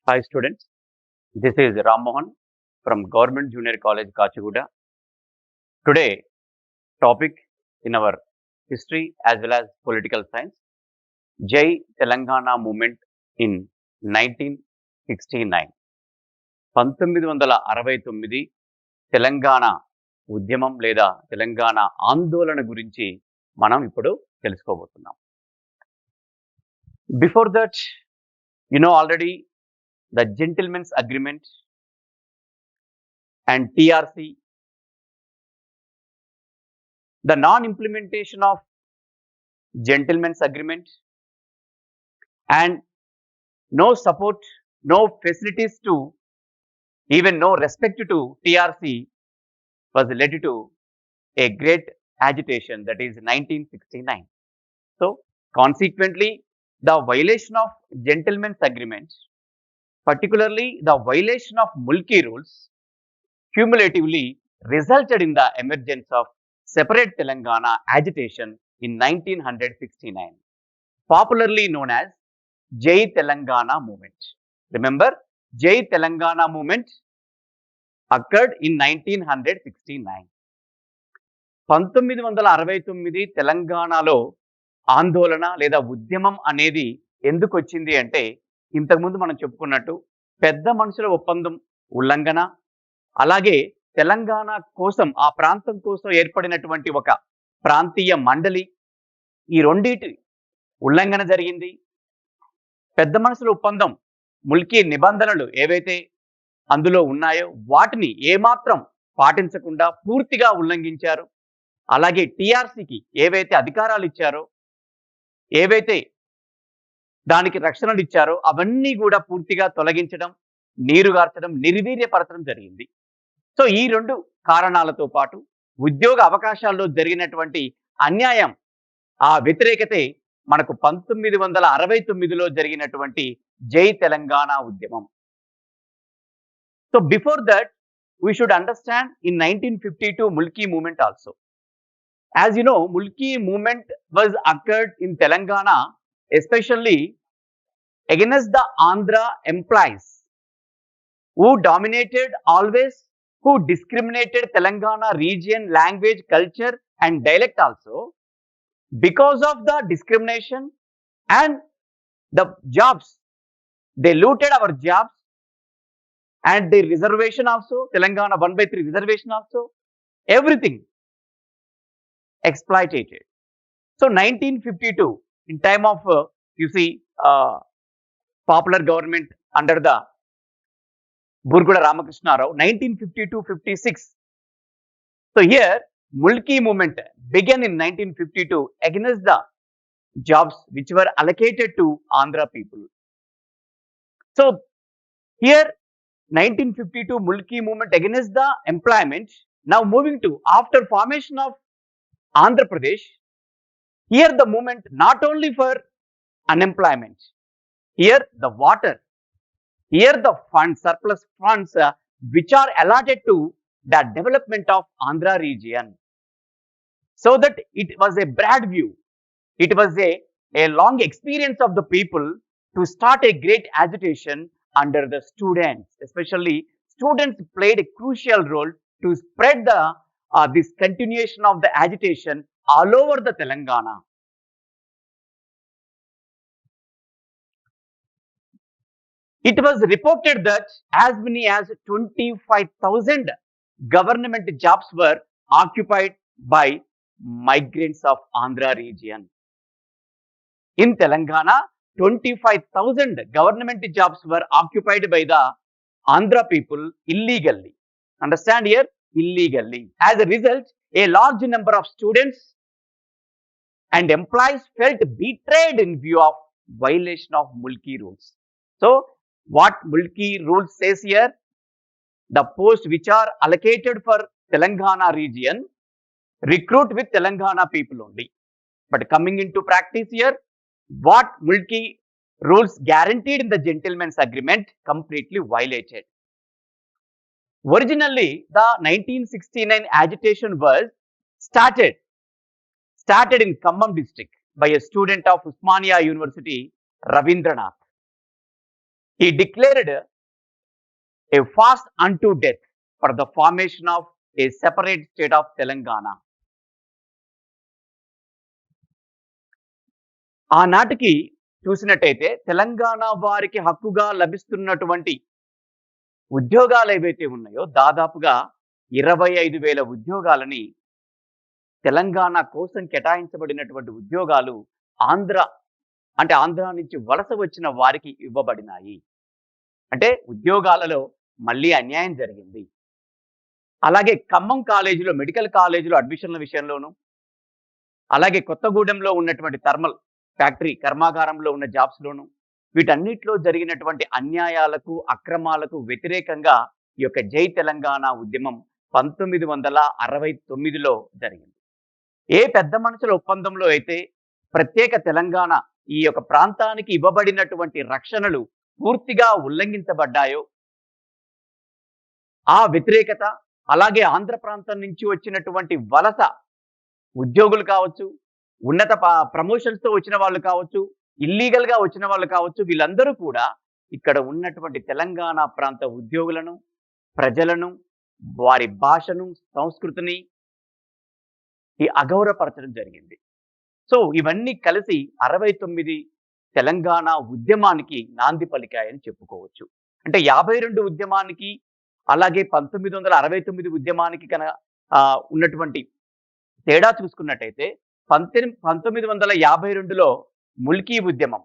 Hi students, this is Ram Mohan from Government Junior College Kachigoda. Today topic in our history as well as political science, Jai Telangana movement in 1969. 1969 Telangana ఉద్యమం లేదా తెలంగాణ ఆందోళన గురించి మనం ఇప్పుడు తెలుసుకోబోతున్నాం. Before that, you know already the Gentleman's Agreement and TRC, the non-implementation of Gentleman's Agreement and no support, no facilities to, even no respect to TRC was led to a great agitation, that is 1969. So, consequently, the violation of Gentleman's Agreement, particularly the violation of Mulki rules, cumulatively resulted in the emergence of separate Telangana agitation in 1969, popularly known as Jai Telangana movement. Remember, Jai Telangana movement occurred in 1969. 1969 తెలంగాణలో ఆందోళన లేదా ఉద్యమం అనేది ఎందుకు వచ్చింది అంటే, ఇంతకుముందు మనం చెప్పుకున్నట్టు పెద్ద మనుషుల ఒప్పందం ఉల్లంఘన, అలాగే తెలంగాణ కోసం ఆ ప్రాంతం కోసం ఏర్పడినటువంటి ఒక ప్రాంతీయ మండలి, ఈ రెండిటి ఉల్లంఘన జరిగింది. పెద్ద మనుషుల ఒప్పందం ముల్కీ నిబంధనలు ఏవైతే అందులో ఉన్నాయో వాటిని ఏమాత్రం పాటించకుండా పూర్తిగా ఉల్లంఘించారు. అలాగే టీఆర్సీకి ఏవైతే అధికారాలు ఇచ్చారో, ఏవైతే దానికి రక్షణలు ఇచ్చారో అవన్నీ కూడా పూర్తిగా తొలగించడం, నీరుగార్చడం, నిర్వీర్యపరచడం జరిగింది. సో ఈ రెండు కారణాలతో పాటు ఉద్యోగ అవకాశాల్లో జరిగినటువంటి అన్యాయం, ఆ వ్యతిరేకతే మనకు 1969లో జరిగినటువంటి జై తెలంగాణ ఉద్యమం. So before that, we should understand in 1952 Mulki movement also. As you know, Mulki movement was occurred in Telangana, especially against the Andhra employees who dominated always, who discriminated Telangana region, language, culture and dialect also. Because of the discrimination and the jobs, they looted our jobs and the reservation also, Telangana 1/3 reservation also, everything exploited. So 1952, in time of, you see, popular government under the Burguda Ramakrishna Rao, 1952-56. So here, Mulki movement began in 1952 against the jobs which were allocated to Andhra people. So here, 1952 Mulki movement against the employment. Now moving to after formation of Andhra Pradesh, here the movement not only for unemployment, here the water, here the funds, surplus funds which are allotted to the development of Andhra region. So that it was a broad view, it was a long experience of the people to start a great agitation under the students. Especially students played a crucial role to spread the this continuation of the agitation all over the Telangana. It was reported that as many as 25,000 government jobs were occupied by migrants of Andhra region. In Telangana, 25,000 government jobs were occupied by the Andhra people illegally. Understand here? Illegally. As a result, a large number of students and employees felt betrayed in view of violation of Mulki rules. So, what Mulki rules says here? The posts which are allocated for Telangana region recruit with Telangana people only. But coming into practice here, what Mulki rules guaranteed in the Gentleman's Agreement completely violated. Originally, the 1969 agitation was started in Khammam district by a student of Usmania University, Ravindranath. He declared a fast unto death for the formation of a separate state of Telangana. ఆనాటికి చూసినట్టయితే తెలంగాణ వారికి హక్కుగా లభిస్తున్నటువంటి ఉద్యోగాలు ఏవైతే ఉన్నాయో దాదాపుగా 25,000 ఉద్యోగాలని తెలంగాణ కోసం కేటాయించబడినటువంటి ఉద్యోగాలు ఆంధ్ర ఆంధ్ర నుంచి వలస వచ్చిన వారికి ఇవ్వబడినాయి. అంటే ఉద్యోగాలలో మళ్ళీ అన్యాయం జరిగింది. అలాగే ఖమ్మం కాలేజీలో మెడికల్ కాలేజీలో అడ్మిషన్ల విషయంలోను, అలాగే కొత్తగూడెంలో ఉన్నటువంటి థర్మల్ ఫ్యాక్టరీ కర్మాగారంలో ఉన్న జాబ్స్‌లోను వీటన్నిటిలో జరిగినటువంటి అన్యాయాలకు, అక్రమాలకు వ్యతిరేకంగా ఈ యొక్క జై తెలంగాణ ఉద్యమం 1969లో జరిగింది. ఏ పెద్ద మనుషుల ఒప్పందంలో అయితే ప్రత్యేక తెలంగాణ ఈ యొక్క ప్రాంతానికి ఇవ్వబడినటువంటి రక్షణలు పూర్తిగా ఉల్లంఘించబడ్డాయో, ఆ వ్యతిరేకత అలాగే ఆంధ్ర ప్రాంతం నుంచి వచ్చినటువంటి వలస ఉద్యోగులు కావచ్చు, ఉన్నత ప్రమోషన్స్‌తో వచ్చిన వాళ్ళు కావచ్చు, ఇల్లీగల్‌గా వచ్చిన వాళ్ళు కావచ్చు, వీళ్ళందరూ కూడా ఇక్కడ ఉన్నటువంటి తెలంగాణ ప్రాంత ఉద్యోగులను, ప్రజలను, వారి భాషను, సంస్కృతిని అగౌరవపరచడం జరిగింది. సో ఇవన్నీ కలిసి 69 తెలంగాణ ఉద్యమానికి నాంది పలికాయని చెప్పుకోవచ్చు. అంటే 52 ఉద్యమానికి అలాగే 1969 ఉద్యమానికి ఉన్నటువంటి తేడా చూసుకున్నట్టయితే 1952లో ముల్కీ ఉద్యమం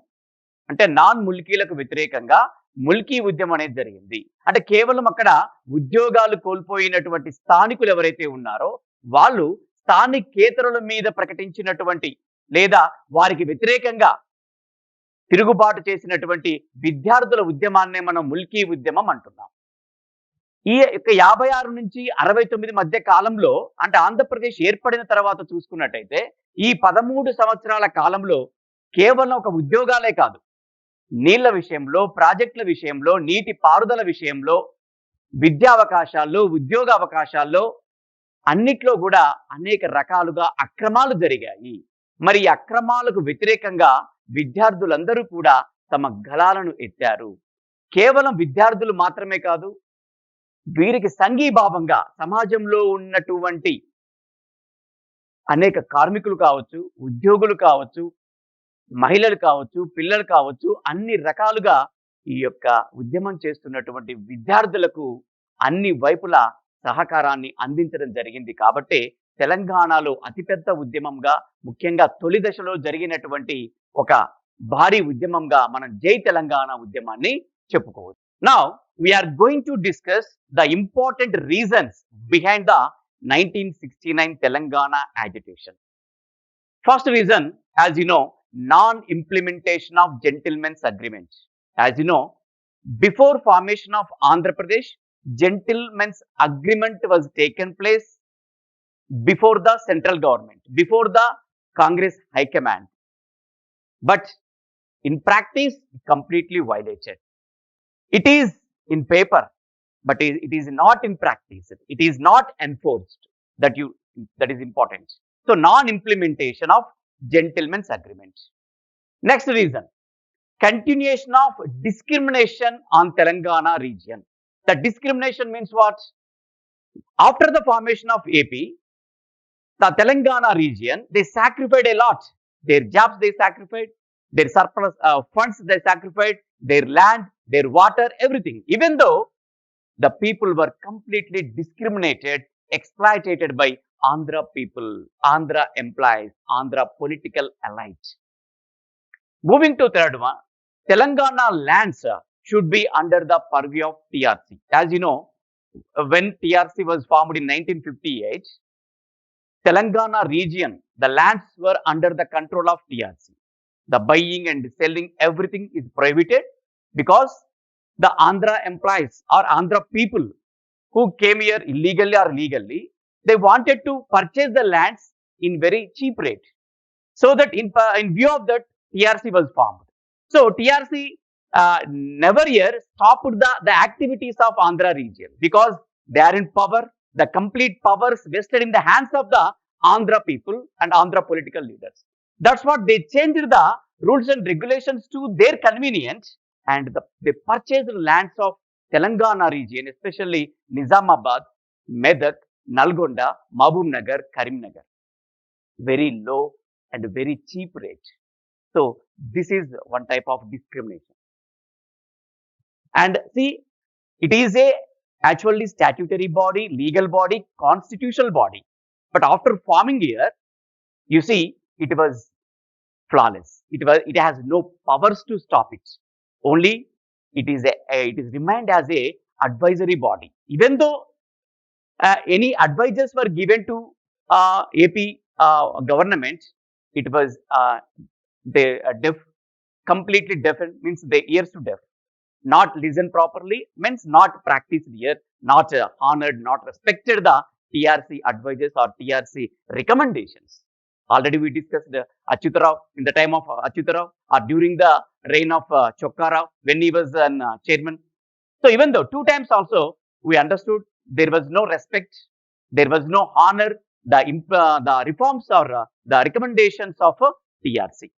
అంటే నాన్ ముల్కీలకు వ్యతిరేకంగా ముల్కీ ఉద్యమం అనేది జరిగింది. అంటే కేవలం అక్కడ ఉద్యోగాలు కోల్పోయినటువంటి స్థానికులు ఎవరైతే ఉన్నారో వాళ్ళు స్థానికేతరుల మీద ప్రకటించినటువంటి లేదా వారికి వ్యతిరేకంగా తిరుగుబాటు చేసినటువంటి విద్యార్థుల ఉద్యమాన్నే మనం ముల్కీ ఉద్యమం అంటున్నాం. ఈ 56 నుంచి 69 మధ్య కాలంలో అంటే ఆంధ్రప్రదేశ్ ఏర్పడిన తర్వాత చూసుకున్నట్టయితే ఈ 13 సంవత్సరాల కాలంలో కేవలం ఒక ఉద్యోగాలే కాదు, నీళ్ల విషయంలో, ప్రాజెక్టుల విషయంలో, నీటి పారుదల విషయంలో, విద్యా అవకాశాల్లో, ఉద్యోగ అవకాశాల్లో అన్నిట్లో కూడా అనేక రకాలుగా అక్రమాలు జరిగాయి. మరి ఈ అక్రమాలకు వ్యతిరేకంగా విద్యార్థులందరూ కూడా తమ గళాలను ఎత్తారు. కేవలం విద్యార్థులు మాత్రమే కాదు, వీరికి సంఘీభావంగా సమాజంలో ఉన్నటువంటి అనేక కార్మికులు కావచ్చు, ఉద్యోగులు కావచ్చు, మహిళలు కావచ్చు, పిల్లలు కావచ్చు, అన్ని రకాలుగా ఈ యొక్క ఉద్యమం చేస్తున్నటువంటి విద్యార్థులకు అన్ని వైపులా సహకారాన్ని అందించడం జరిగింది. కాబట్టే తెలంగాణలో అతిపెద్ద ఉద్యమంగా, ముఖ్యంగా తొలి దశలో జరిగినటువంటి ఒక భారీ ఉద్యమంగా మనం జై తెలంగాణ ఉద్యమాన్ని చెప్పుకోవచ్చు. Now we are going to discuss the important reasons behind the 1969 Telangana agitation. First reason, as you know, non-implementation of gentlemen's agreement. As you know, before formation of Andhra Pradesh, gentlemen's agreement was taken place before the central government, before the Congress High Command. But in practice, completely violated. It is in paper, but it is not in practice. It is not enforced. That is important. So non-implementation of gentlemen's agreement. Next reason, continuation of discrimination on Telangana region. The discrimination means what? After the formation of AP, the Telangana region, they sacrificed a lot. Their jobs they sacrificed, their surplus funds they sacrificed, their land, their water, everything. Even though the people were completely discriminated, exploited by Andhra people, Andhra employees, Andhra political elite. Moving to third one, Telangana lands should be under the purview of TRC. As you know, when TRC was formed in 1958, Telangana region, the lands were under the control of TRC. The buying and selling, everything is prohibited because the Andhra employees or Andhra people who came here illegally or legally, they wanted to purchase the lands in very cheap rate. So that in view of that, TRC was formed. So TRC never here stopped the activities of Andhra region because they are in power. The complete powers vested in the hands of the Andhra people and Andhra political leaders. That's what they changed the rules and regulations to their convenience, and they purchased lands of Telangana region, especially Nizamabad, Medak, Nalgonda, Mahbub Nagar, Karimnagar. Very low and very cheap rate. So this is one type of discrimination. And see, it is a actually statutory body, legal body, constitutional body. But after forming here, you see, it was flawless. It has no powers to stop it. Only it is remained as a advisory body. Even though any advices were given to AP government, it was they deaf, completely deaf, means the ears to deaf. Not listen properly means not practiced here, not honored, not respected the TRC advices or TRC recommendations. Already we discussed Achyutarao in the time of Achyutarao or during the reign of Chokkarao when he was an chairman. So even though two times also we understood there was no respect, there was no honor, the reforms or the recommendations of TRC.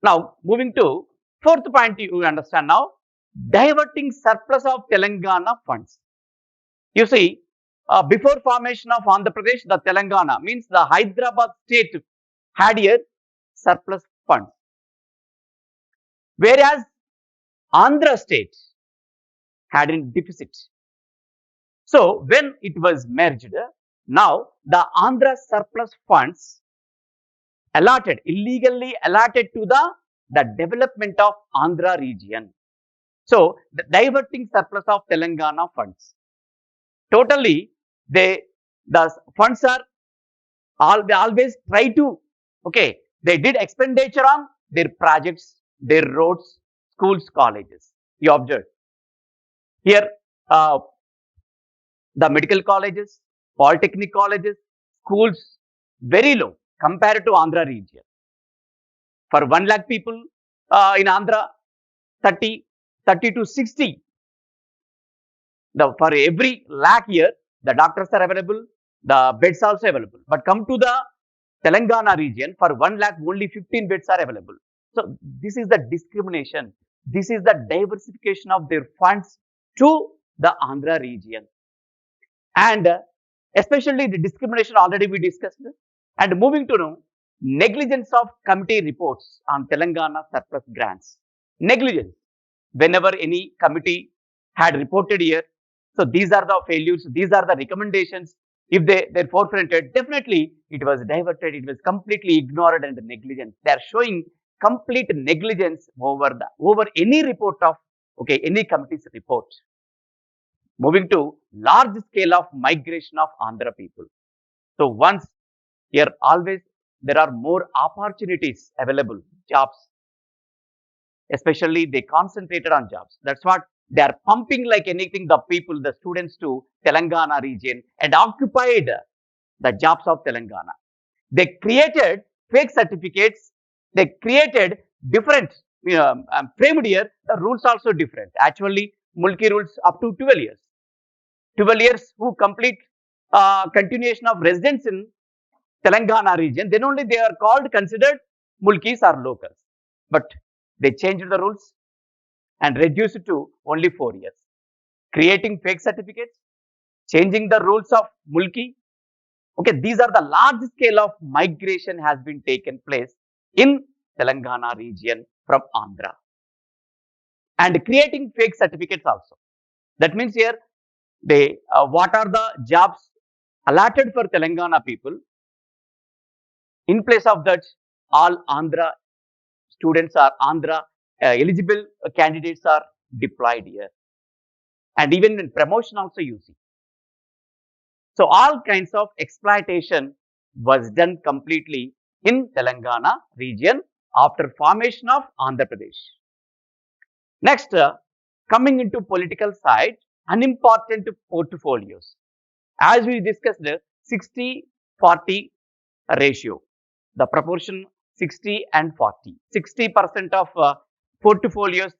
Now moving to fourth point, you understand now, diverting surplus of Telangana funds. You see, before formation of Andhra Pradesh, the Telangana means the Hyderabad state had a surplus funds, whereas Andhra state had a deficit. So when it was merged, now the Andhra surplus funds illegally allotted to the development of Andhra region. So the diverting surplus of Telangana funds. Totally, the funds are they always try to, okay, they did expenditure on their projects, their roads, schools, colleges. You observe here the medical colleges, polytechnic colleges, schools very low compared to Andhra region. For 1 lakh people in Andhra, 30 to 60. For every lakh year, the doctors are available, the beds also available. But come to the Telangana region, for 1 lakh, only 15 beds are available. So this is the discrimination. This is the diversification of their funds to the Andhra region. And especially the discrimination already we discussed. And moving to now, negligence of committee reports on Telangana surplus grants. Negligence. Whenever any committee had reported here, so these are the failures, these are the recommendations. If they're forfeited, definitely it was diverted, it was completely ignored and negligence. They are showing complete negligence over any report of, okay, any committee's report. Moving to large scale of migration of Andhra people. So once here, always there are more opportunities available, jobs. Especially they concentrated on jobs. That's what they are pumping like anything, the people, the students to Telangana region and occupied the jobs of Telangana. They created fake certificates. They created different, framed here, the rules also different. Actually, Mulki rules up to 12 years. 12 years who complete continuation of residence in Telangana region, then only they are considered Mulkis or locals. But they changed the rules and reduced it to only 4 years. Creating fake certificates, changing the rules of Mulki. Okay, these are the large scale of migration has been taken place in Telangana region from Andhra. And creating fake certificates also. That means here, they what are the jobs allotted for Telangana people? In place of that, all Andhra students are Andhra eligible candidates are deployed here. And even in promotion also you see. So all kinds of exploitation was done completely in Telangana region after formation of Andhra Pradesh. Next, coming into political side, unimportant portfolios. As we discussed, 60-40 ratio, the proportion 60 and 40. 60% of portfolios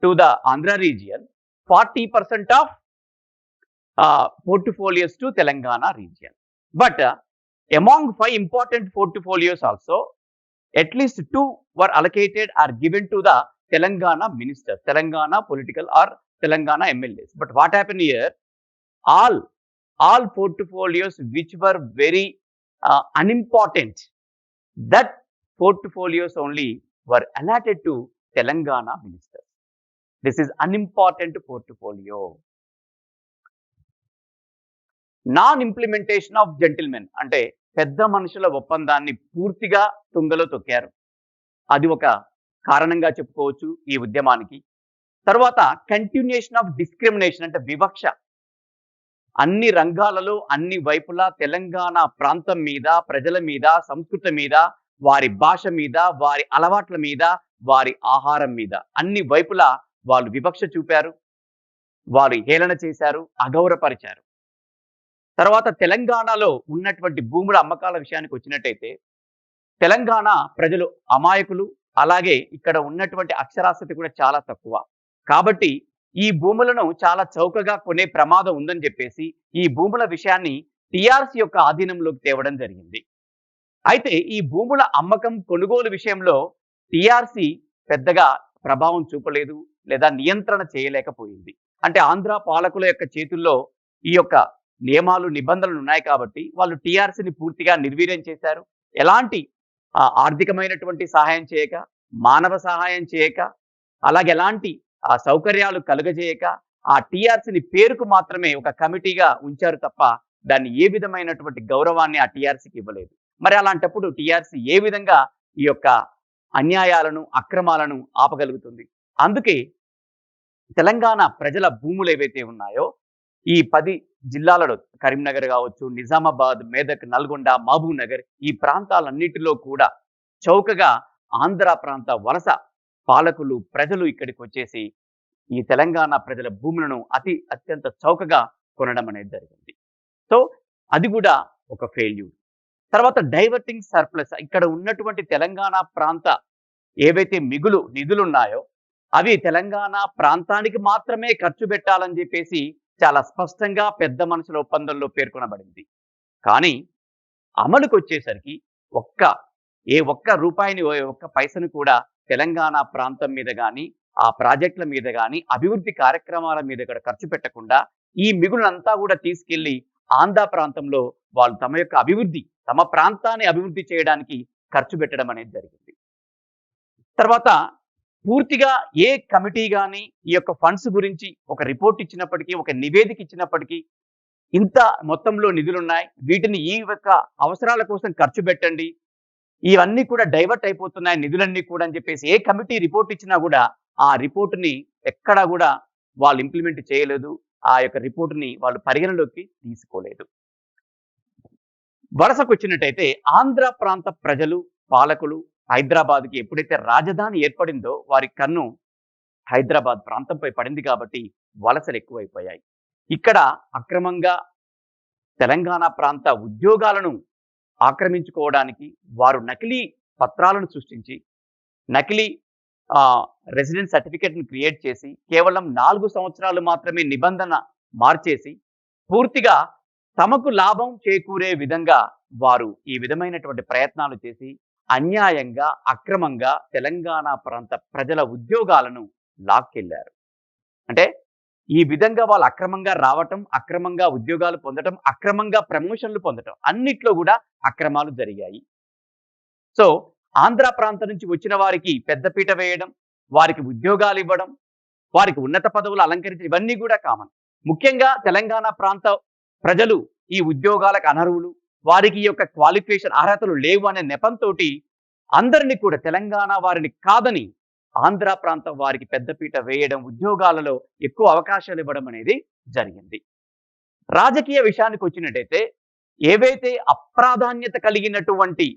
to the Andhra region, 40% of portfolios to Telangana region. But among 5 important portfolios also, at least 2 were allocated or given to the Telangana ministers, Telangana political or Telangana MLAs. But what happened here? All portfolios which were very unimportant, that portfolios only were allotted to Telangana ministers. This is unimportant portfolio. Non implementation of gentlemen అంటే పెద్ద మనుషుల ఒప్పందాన్ని పూర్తిగా తుంగలో తొక్కారు. అది ఒక కారణంగా చెప్పుకోవచ్చు ఈ ఉద్యమానికి. తర్వాత కంటిన్యూషన్ ఆఫ్ డిస్క్రిమినేషన్ అంటే వివక్ష. అన్ని రంగాలలో అన్ని వైపులా తెలంగాణ ప్రాంతం మీద, ప్రజల మీద, సంస్కృతి మీద, వారి భాష మీద, వారి అలవాట్ల మీద, వారి ఆహారం మీద అన్ని వైపులా వాళ్ళు వివక్ష చూపారు, వారు హేళన చేశారు, అగౌరవపరిచారు. తర్వాత తెలంగాణలో ఉన్నటువంటి భూముల అమ్మకాల విషయానికి వచ్చినట్టయితే తెలంగాణ ప్రజలు అమాయకులు, అలాగే ఇక్కడ ఉన్నటువంటి అక్షరాస్యత కూడా చాలా తక్కువ. కాబట్టి ఈ భూములను చాలా చౌకగా కొనే ప్రమాదం ఉందని చెప్పేసి ఈ భూముల విషయాన్ని టీఆర్ఎస్ యొక్క ఆధీనంలోకి తేవడం జరిగింది. అయితే ఈ భూముల అమ్మకం కొనుగోలు విషయంలో టీఆర్ఎస్ పెద్దగా ప్రభావం చూపలేదు లేదా నియంత్రణ చేయలేకపోయింది. అంటే ఆంధ్ర పాలకుల యొక్క చేతుల్లో ఈ యొక్క నియమాలు, నిబంధనలు ఉన్నాయి కాబట్టి వాళ్ళు టీఆర్ఎస్ని పూర్తిగా నిర్వీర్యం చేశారు. ఎలాంటి ఆర్థికమైనటువంటి సహాయం చేయక, మానవ సహాయం చేయక, అలాగే ఎలాంటి సౌకర్యాలు కలుగజేయక ఆ టీఆర్ఎస్ని పేరుకు మాత్రమే ఒక కమిటీగా ఉంచారు తప్ప దాన్ని ఏ విధమైనటువంటి గౌరవాన్ని ఆ టీఆర్ఎస్కి ఇవ్వలేదు. మరి అలాంటప్పుడు టీఆర్ఎస్ ఏ విధంగా ఈ యొక్క అన్యాయాలను, అక్రమాలను ఆపగలుగుతుంది? అందుకే తెలంగాణ ప్రజల భూములు ఏవైతే ఉన్నాయో ఈ 10 జిల్లాలలో కరీంనగర్ కావచ్చు, నిజామాబాద్, మెదక్, నల్గొండ, మహబూబ్ నగర్ ఈ ప్రాంతాలన్నిటిలో కూడా చౌకగా ఆంధ్ర ప్రాంత వలస పాలకులు, ప్రజలు ఇక్కడికి వచ్చేసి ఈ తెలంగాణ ప్రజల భూములను అత్యంత చౌకగా కొనడం అనేది జరిగింది. సో అది కూడా ఒక ఫెయిల్యూర్. తర్వాత డైవర్టింగ్ సర్ప్లస్, ఇక్కడ ఉన్నటువంటి తెలంగాణ ప్రాంత ఏవైతే మిగులు నిధులు ఉన్నాయో అవి తెలంగాణ ప్రాంతానికి మాత్రమే ఖర్చు పెట్టాలని చెప్పేసి చాలా స్పష్టంగా పెద్ద మనుషుల ఒప్పందంలో పేర్కొనబడింది. కానీ అమలుకు వచ్చేసరికి ఏ ఒక్క రూపాయిని, ఒక్క పైసను కూడా తెలంగాణ ప్రాంతం మీద కానీ, ఆ ప్రాజెక్టుల మీద కానీ, అభివృద్ధి కార్యక్రమాల మీద కూడా ఖర్చు పెట్టకుండా ఈ మిగులంతా కూడా తీసుకెళ్లి ఆంధ్ర ప్రాంతంలో వాళ్ళు తమ యొక్క అభివృద్ధి, తమ ప్రాంతాన్ని అభివృద్ధి చేయడానికి ఖర్చు పెట్టడం అనేది జరిగింది. తర్వాత పూర్తిగా ఏ కమిటీ కానీ ఈ యొక్క ఫండ్స్ గురించి ఒక రిపోర్ట్ ఇచ్చినప్పటికీ, ఒక నివేదిక ఇచ్చినప్పటికీ ఇంత మొత్తంలో నిధులున్నాయి, వీటిని ఈ యొక్క అవసరాల కోసం ఖర్చు పెట్టండి, ఇవన్నీ కూడా డైవర్ట్ అయిపోతున్నాయి నిధులన్నీ కూడా అని చెప్పేసి ఏ కమిటీ రిపోర్ట్ ఇచ్చినా కూడా ఆ రిపోర్టుని ఎక్కడా కూడా వాళ్ళు ఇంప్లిమెంట్ చేయలేదు. ఆ యొక్క రిపోర్టుని వాళ్ళు పరిగణలోకి తీసుకోలేదు. వరుసకు వచ్చినట్టయితే ఆంధ్ర ప్రాంత ప్రజలు, పాలకులు హైదరాబాద్కి ఎప్పుడైతే రాజధాని ఏర్పడిందో వారి కన్ను హైదరాబాద్ ప్రాంతంపై పడింది కాబట్టి వలసలు ఎక్కువైపోయాయి. ఇక్కడ అక్రమంగా తెలంగాణ ప్రాంత ఉద్యోగాలను ఆక్రమించుకోవడానికి వారు నకిలీ పత్రాలను సృష్టించి, నకిలీ రెసిడెన్స్ సర్టిఫికేట్ను క్రియేట్ చేసి కేవలం 4 సంవత్సరాలు మాత్రమే నిబంధన మార్చేసి పూర్తిగా తమకు లాభం చేకూరే విధంగా వారు ఈ విధమైనటువంటి ప్రయత్నాలు చేసి అన్యాయంగా, అక్రమంగా తెలంగాణ ప్రాంత ప్రజల ఉద్యోగాలను లాక్కెళ్లారు. అంటే ఈ విధంగా వాళ్ళు అక్రమంగా రావటం, అక్రమంగా ఉద్యోగాలు పొందటం, అక్రమంగా ప్రమోషన్లు పొందటం, అన్నిట్లో కూడా అక్రమాలు జరిగాయి. సో ఆంధ్ర ప్రాంతం నుంచి వచ్చిన వారికి పెద్దపీట వేయడం, వారికి ఉద్యోగాలు ఇవ్వడం, వారికి ఉన్నత పదవులు అలంకరించడం, ఇవన్నీ కూడా కామన్. ముఖ్యంగా తెలంగాణ ప్రాంత ప్రజలు ఈ ఉద్యోగాలకు అనర్హులు, వారికి ఈ యొక్క క్వాలిఫికేషన్ అర్హతలు లేవు అనే నెపంతో అందరినీ కూడా తెలంగాణ వారిని కాదని ఆంధ్ర ప్రాంతం వారికి పెద్దపీట వేయడం, ఉద్యోగాలలో ఎక్కువ అవకాశాలు ఇవ్వడం అనేది జరిగింది. రాజకీయ విషయానికి వచ్చినట్టయితే ఏవైతే అప్రాధాన్యత కలిగినటువంటి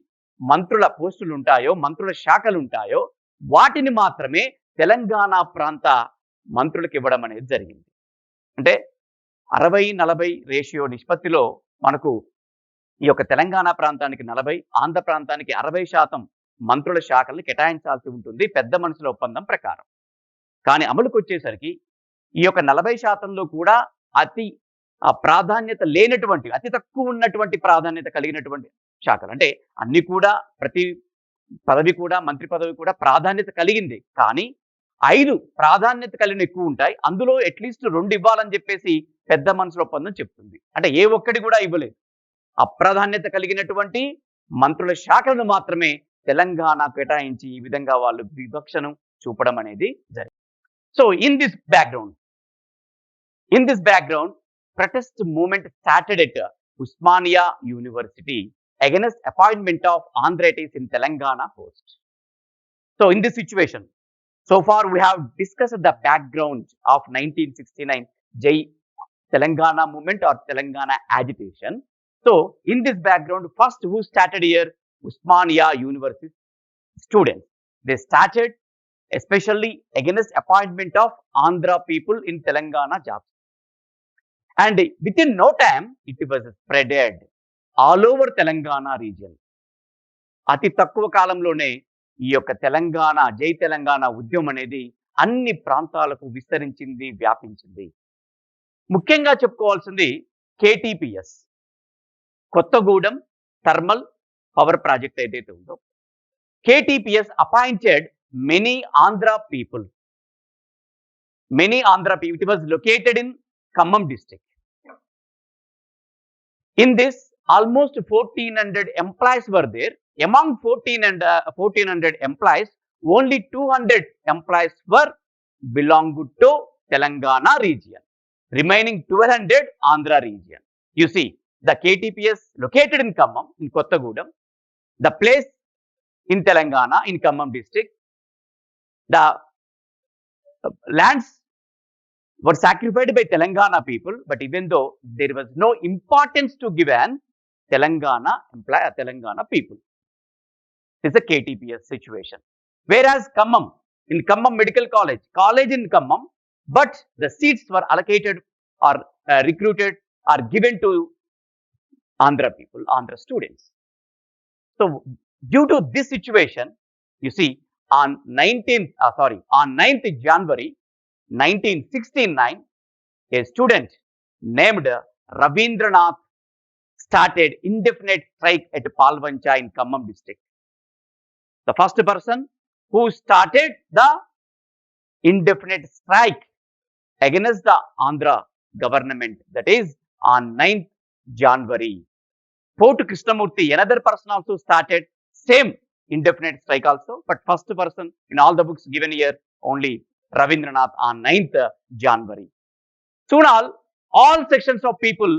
మంత్రుల పోస్టులు ఉంటాయో, మంత్రుల శాఖలు ఉంటాయో వాటిని మాత్రమే తెలంగాణ ప్రాంత మంత్రులకు ఇవ్వడం అనేది జరిగింది. అంటే 60-40 రేషియో నిష్పత్తిలో మనకు ఈ యొక్క తెలంగాణ ప్రాంతానికి 40, ఆంధ్ర ప్రాంతానికి 60% మంత్రుల శాఖల్ని కేటాయించాల్సి ఉంటుంది పెద్ద మనుషుల ఒప్పందం ప్రకారం. కానీ అమలుకు వచ్చేసరికి ఈ యొక్క 40%లో కూడా అతి ప్రాధాన్యత లేనటువంటి, అతి తక్కువ ఉన్నటువంటి ప్రాధాన్యత కలిగినటువంటి శాఖలు, అంటే అన్ని కూడా ప్రతి పదవి కూడా, మంత్రి పదవి కూడా ప్రాధాన్యత కలిగింది. కానీ 5 ప్రాధాన్యత కలిగిన ఎక్కువ ఉంటాయి. అందులో అట్లీస్ట్ 2 ఇవ్వాలని చెప్పేసి పెద్ద మనుషుల ఒప్పందం చెప్తుంది. అంటే ఏ ఒక్కటి కూడా ఇవ్వలేదు. అప్రాధాన్యత కలిగినటువంటి మంత్రుల శాఖలను మాత్రమే తెలంగాణ కేటాయించి ఈ విధంగా వాళ్ళు వివక్షను చూపడం అనేది జరిగింది. So in this background protest movement started at Usmania University against appointment of Andhra in Telangana post. So in this situation, so far we have discussed the background of 1969 Jai Telangana movement or Telangana agitation. So in this background, first who started here? Usmania University students. They started especially against appointment of Andhra people in Telangana jobs. And within no time, it was spreaded all over Telangana region. అతి తక్కువ కాలంలోనే ఈ యొక్క తెలంగాణ జై తెలంగాణ ఉద్యమం అనేది అన్ని ప్రాంతాలకు విస్తరించింది, వ్యాపించింది. ముఖ్యంగా చెప్పుకోవాల్సింది KTPS, Kothagudem thermal power project ఏదైతే ఉందో, KTPS appointed many Andhra people. It was located in Khammam district. In this, almost 1,400 employees were there. Among 1,400 employees, only 200 employees were belonged to Telangana region. Remaining 1,200 Andhra region. You see, the KTPS located in Khammam, in Kottagudem, the place in Telangana, in Khammam district, the lands were sacrificed by Telangana people, but even though there was no importance to given Telangana people. This is a KTPS situation. Whereas Khammam, in Khammam Medical College in Khammam, but the seats were allocated or recruited or given to Andhra people, Andhra students. So due to this situation, you see, on 9th January 1969, a student named Ravindranath started indefinite strike at Palvancha in Khammam district. The first person who started the indefinite strike against the Andhra government, that is on 9th January. Port Krishnamurthy, another person also started same indefinite strike also, but first person in all the books given here only Ravindranath on 9th January. Soon all sections of people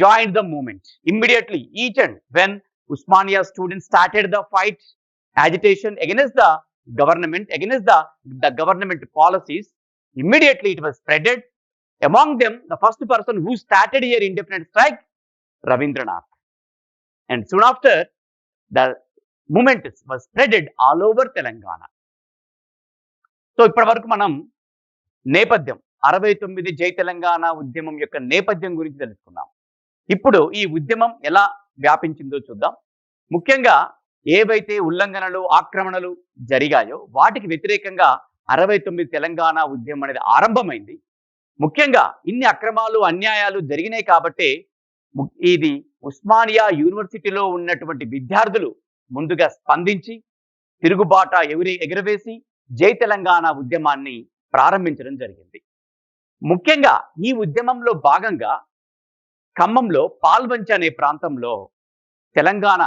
joined the movement. Immediately, each and when Usmania students started the fight, agitation against the government, against the government policies, immediately it was spreaded. Among them, the first person who started here indefinite strike, Ravindranath. And soon after, the movement was spreaded all over Telangana. So ఇప్పటి వరకు మనం నేపథ్యం 69 జై తెలంగాణ ఉద్యమం యొక్క నేపథ్యం గురించి తెలుసుకున్నాం. ఇప్పుడు ఈ ఉద్యమం ఎలా వ్యాపించిందో చూద్దాం. ముఖ్యంగా ఏవైతే ఉల్లంఘనలు, ఆక్రమణలు జరిగాయో వాటికి వ్యతిరేకంగా 69 తెలంగాణ ఉద్యమం అనేది ఆరంభమైంది. ముఖ్యంగా ఇన్ని అక్రమాలు, అన్యాయాలు జరిగినాయి కాబట్టి ఇది ఉస్మానియా యూనివర్సిటీలో ఉన్నటువంటి విద్యార్థులు ముందుగా స్పందించి తిరుగుబాట ఎగురవేసి జై తెలంగాణ ఉద్యమాన్ని ప్రారంభించడం జరిగింది. ముఖ్యంగా ఈ ఉద్యమంలో భాగంగా ఖమ్మంలో పాల్వంచ అనే ప్రాంతంలో తెలంగాణ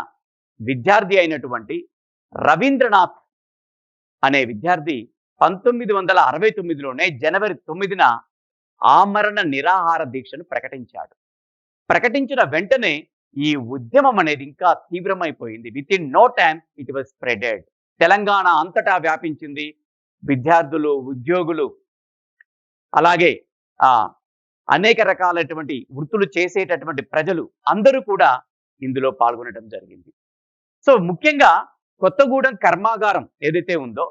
విద్యార్థి అయినటువంటి రవీంద్రనాథ్ అనే విద్యార్థి 1969లోనే జనవరి 9న ఆమరణ నిరాహార దీక్షను ప్రకటించాడు. ప్రకటించిన వెంటనే ఈ ఉద్యమం అనేది ఇంకా తీవ్రమైపోయింది. Within no time it was spreaded. Telangana అంతటా వ్యాపించింది. విద్యార్థులు, ఉద్యోగులు, అలాగే అనేక రకాలైనటువంటి వృత్తులు చేసేటటువంటి ప్రజలు అందరూ కూడా ఇందులో పాల్గొనడం జరిగింది. సో ముఖ్యంగా కొత్తగూడెం కర్మాగారం ఏదైతే ఉందో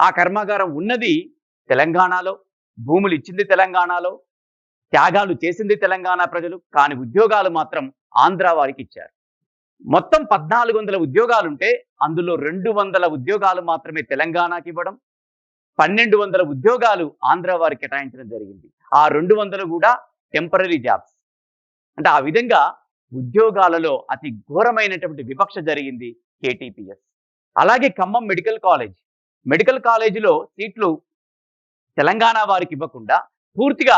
ఆ కర్మాగారం ఉన్నది తెలంగాణలో, భూములు ఇచ్చింది తెలంగాణలో, త్యాగాలు చేసింది తెలంగాణ ప్రజలు, కానీ ఉద్యోగాలు మాత్రం ఆంధ్ర వారికి ఇచ్చారు. మొత్తం 1400 ఉద్యోగాలుంటే అందులో 200 ఉద్యోగాలు మాత్రమే తెలంగాణకి ఇవ్వడం, 1200 ఉద్యోగాలు ఆంధ్ర వారికి కేటాయించడం జరిగింది. ఆ 200 కూడా టెంపరరీ జాబ్స్. అంటే ఆ విధంగా ఉద్యోగాలలో అతి ఘోరమైనటువంటి వివక్ష జరిగింది కేటీపీఎస్. అలాగే ఖమ్మం మెడికల్ కాలేజీలో సీట్లు తెలంగాణ వారికి ఇవ్వకుండా పూర్తిగా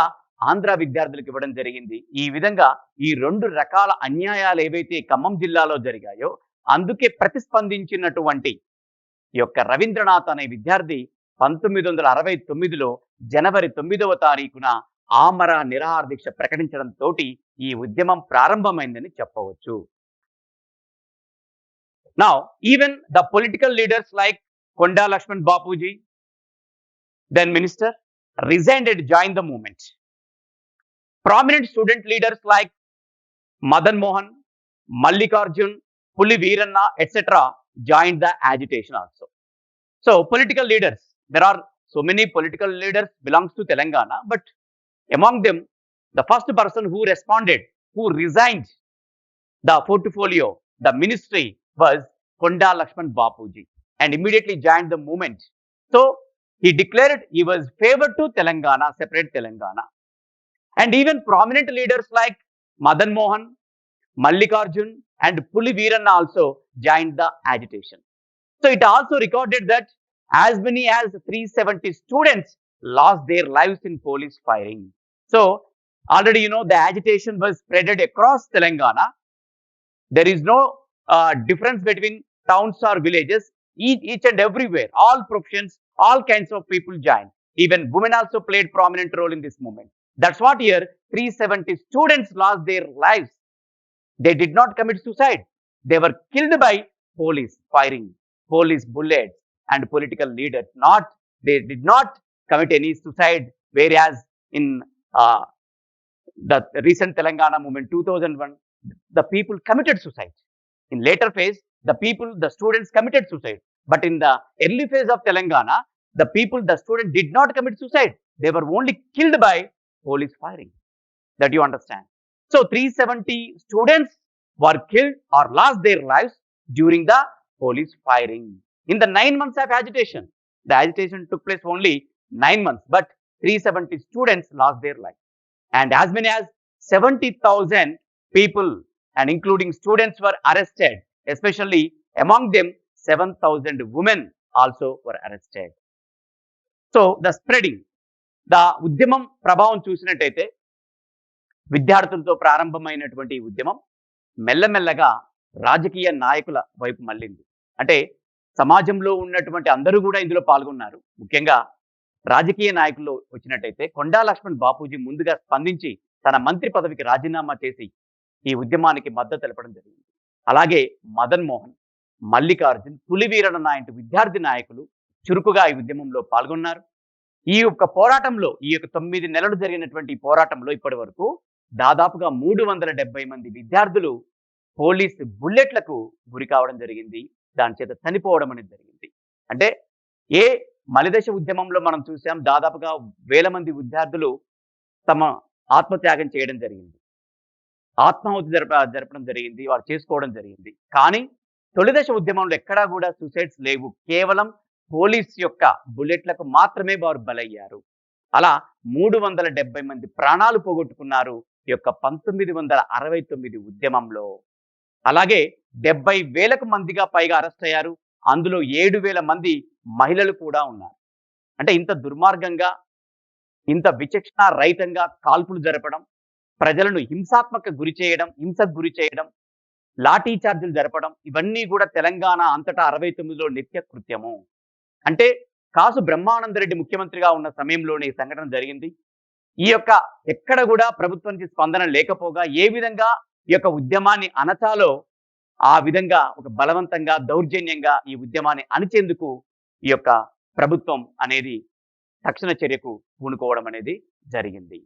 ఆంధ్ర విద్యార్థులకు ఇవ్వడం జరిగింది. ఈ విధంగా ఈ 2 రకాల అన్యాయాలు ఏవైతే ఖమ్మం జిల్లాలో జరిగాయో అందుకే ప్రతిస్పందించినటువంటి ఈ యొక్క రవీంద్రనాథ్ అనే విద్యార్థి 1969లో జనవరి 9వ తారీఖున ఆమర నిరాహార దీక్ష ప్రకటించడంతో ఈ ఉద్యమం ప్రారంభమైందని చెప్పవచ్చు. Now, even the political leaders like Konda Lakshman Bapuji, then minister, resigned and joined the movement. Prominent student leaders like Madan Mohan, Mallikarjun, Puli Veeranna, etc. joined the agitation also. So, political leaders, there are so many political leaders belongs to Telangana, but among them, the first person who responded, who resigned the portfolio, the ministry, was Konda Lakshman Bapuji and immediately joined the movement. So, he declared he was favored to Telangana, separate Telangana. And even prominent leaders like Madan Mohan, Mallikarjun and Puli Veeranna also joined the agitation. So, it also recorded that as many as 370 students lost their lives in police firing. So, already the agitation was spreaded across Telangana. There is no difference between towns or villages. Each and everywhere, all professions, all kinds of people joined. Even women also played prominent role in this movement. That's what here 370 students lost their lives. They did not commit suicide. They were killed by police firing, police bullets and political leaders. They did not commit any suicide, whereas in the recent Telangana movement 2001, the people committed suicide. In later phase, the students committed suicide. But in the early phase of Telangana, the students did not commit suicide. They were only killed by police firing. That you understand. So 370 students were killed or lost their lives during the police firing. In the 9 months of agitation, the agitation took place only 9 months, but 370 students lost their lives. And as many as 70,000 people and including students were arrested, especially among them 7,000 women also were arrested. So the spreading, the ఉద్యమం ప్రభావం చూసినట్టయితే విద్యార్థులతో ప్రారంభమైనటువంటి ఈ ఉద్యమం మెల్లమెల్లగా రాజకీయ నాయకుల వైపు మళ్ళింది. అంటే సమాజంలో ఉన్నటువంటి అందరూ కూడా ఇందులో పాల్గొన్నారు. ముఖ్యంగా రాజకీయ నాయకులు వచ్చినట్టయితే కొండా లక్ష్మణ్ బాపూజీ ముందుగా స్పందించి తన మంత్రి పదవికి రాజీనామా చేసి ఈ ఉద్యమానికి మద్దతు తెలపడం జరిగింది. అలాగే మదన్ మోహన్, మల్లికార్జున్, పులి వీరన్న నాయంటి విద్యార్థి నాయకులు చురుకుగా ఈ ఉద్యమంలో పాల్గొన్నారు. ఈ యొక్క పోరాటంలో, ఈ యొక్క 9 నెలలు జరిగినటువంటి ఈ పోరాటంలో ఇప్పటి వరకు దాదాపుగా 370 మంది విద్యార్థులు పోలీసు బుల్లెట్లకు గురి కావడం జరిగింది. దాని చేత చనిపోవడం అనేది జరిగింది. అంటే ఏ మలిదశ ఉద్యమంలో మనం చూసాం, దాదాపుగా వేల మంది విద్యార్థులు తమ ఆత్మత్యాగం చేయడం జరిగింది, ఆత్మాహుతి జరపడం జరిగింది, వారు చేసుకోవడం జరిగింది. కానీ తొలిదశ ఉద్యమంలో ఎక్కడా కూడా సూసైడ్స్ లేవు. కేవలం పోలీస్ యొక్క బుల్లెట్లకు మాత్రమే వారు బలయ్యారు. అలా 370 మంది ప్రాణాలు పోగొట్టుకున్నారు ఈ యొక్క 1969 ఉద్యమంలో. అలాగే 70,000 మందిగా పైగా అరెస్ట్ అయ్యారు. అందులో 7,000 మంది మహిళలు కూడా ఉన్నారు. అంటే ఇంత దుర్మార్గంగా, ఇంత విచక్షణ రహితంగా కాల్పులు జరపడం, ప్రజలను హింసకు గురి చేయడం, లాఠీ చార్జీలు జరపడం, ఇవన్నీ కూడా తెలంగాణ అంతటా 69లో నిత్య కృత్యము. అంటే కాసు బ్రహ్మానందరెడ్డి ముఖ్యమంత్రిగా ఉన్న సమయంలోనే ఈ సంఘటన జరిగింది. ఈ యొక్క ఎక్కడ కూడా ప్రభుత్వానికి స్పందన లేకపోగా ఏ విధంగా ఈ యొక్క ఉద్యమాన్ని అణచాలో ఆ విధంగా ఒక బలవంతంగా, దౌర్జన్యంగా ఈ ఉద్యమాన్ని అణిచేందుకు ఈ యొక్క ప్రభుత్వం అనేది తక్షణ చర్యకు పూనుకోవడం అనేది జరిగింది.